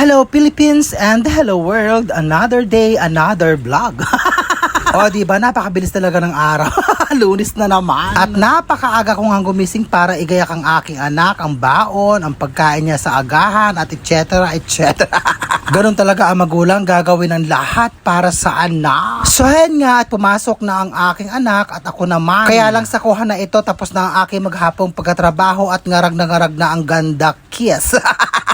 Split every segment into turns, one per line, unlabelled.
Hello Philippines and hello world. Another day, another vlog. O diba, napakabilis talaga ng araw. Lunes na naman. At napakaaga kong ang gumising para igayak ang aking anak, ang baon, ang pagkain niya sa agahan at etc. etc. Ganun talaga ang magulang, gagawin ang lahat para sa anak. So hen nga, at pumasok na ang aking anak at ako naman. Kaya lang sa kuha na ito, tapos na ang aking maghapong pagkatrabaho at ngarag na ang ganda kiss.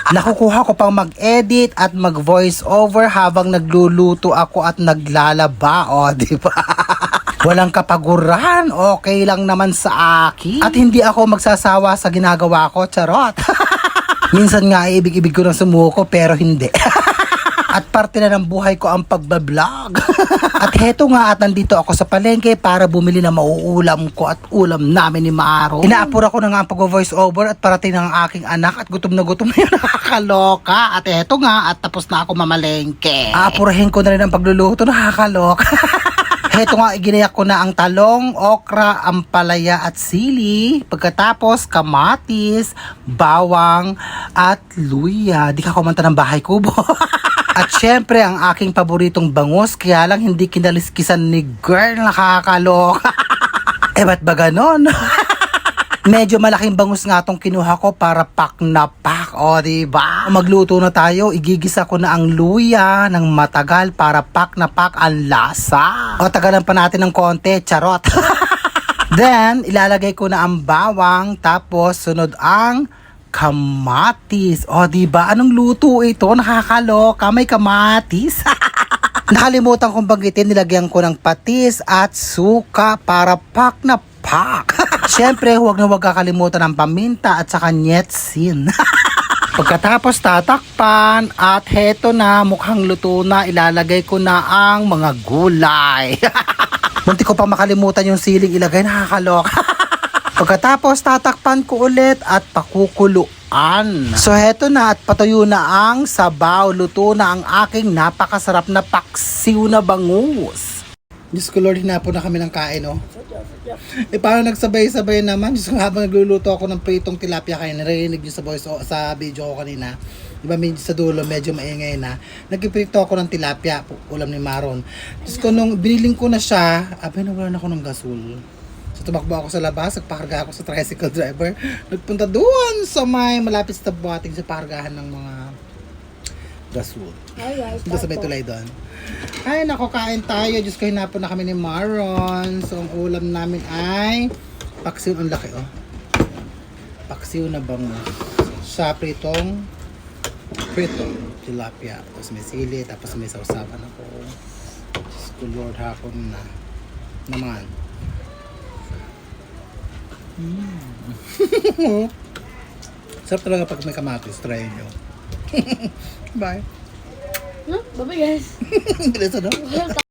Nakukuha ko pang mag-edit at mag-voice over habang nagluluto ako at naglalaba. O, diba? Walang kapaguran, okay lang naman sa akin. At hindi ako magsasawa sa ginagawa ko, charot. Minsan nga ibig-ibig ko ng sumuko pero hindi. At parte na ng buhay ko ang pagbablog. At heto nga, at nandito ako sa palengke para bumili na mauulam ko at ulam namin ni Maro. Inaapura ko na nga ang pag-voice over at parating ng aking anak at gutom na yun. Nakakaloka. At heto nga, at tapos na ako mamalengke. Aapurahin ko na rin ang pagluluto. Nakakaloka. Heto nga, iginayak ko na ang talong, okra, ampalaya at sili. Pagkatapos, kamatis, bawang at luya. Di ka kumanta ng bahay kubo. At syempre, ang aking paboritong bangus, kaya lang hindi kinaliskisan ni girl, nakakaloka. Ba't ba ganon? Medyo malaking bangus nga tong kinuha ko para pak na pak, o diba? Magluto na tayo, igigisa ko na ang luya ng matagal para pak na pak ang lasa. O tagalan pa natin ng konti, charot. Then, ilalagay ko na ang bawang, tapos sunod ang kamatis. O diba, anong luto ito? Nakakaloka, may kamatis. Nakalimutan kong banggitin, nilagyan ko ng patis at suka para pak na pak. Siyempre, huwag na huwag kakalimutan ng paminta at saka nyetsin. Pagkatapos tatakpan at heto na, mukhang luto na, ilalagay ko na ang mga gulay. Munti ko pa makalimutan yung siling ilagay, nakakaloka. Pagkatapos tatakpan ko ulit at pakukuluan. So heto na, at patuyo na ang sabaw, luto na ang aking napakasarap na paksiw na bangus. Diyos ko Lord, hinapon na kami ng kain, oh. Paano nagsabay-sabay naman? Diyos ko, habang nagluluto ako ng pritong tilapia, kaya narinig nyo sa voice sa video ko kanina. Diba, sa dulo medyo maingay na. Nagpiprito ako ng tilapia, ulam ni Maron. Diyos ko, nung biniling ko na siya, nawalan ako ng gasol. So tumakbo ako sa labas, nagpakarga ako sa tricycle driver. Nagpunta doon sa may malapit sa buhating sa pakargahan ng mga gasol. Doon sa may tulay doon. Ay, nako, kain tayo. Diyos ko, hinapon na kami ni Maron. So, ang ulam namin ay paksiw. Ang laki, oh. Paksiw na bangus. Sa pritong tilapia. Tapos may sili, tapos may sausawan ako. Diyos ko, Lord, hapon na. Naman. Sarap talaga pag may kamatis. Try nyo. Bye.
Bye-bye guys.
Bilis, ano?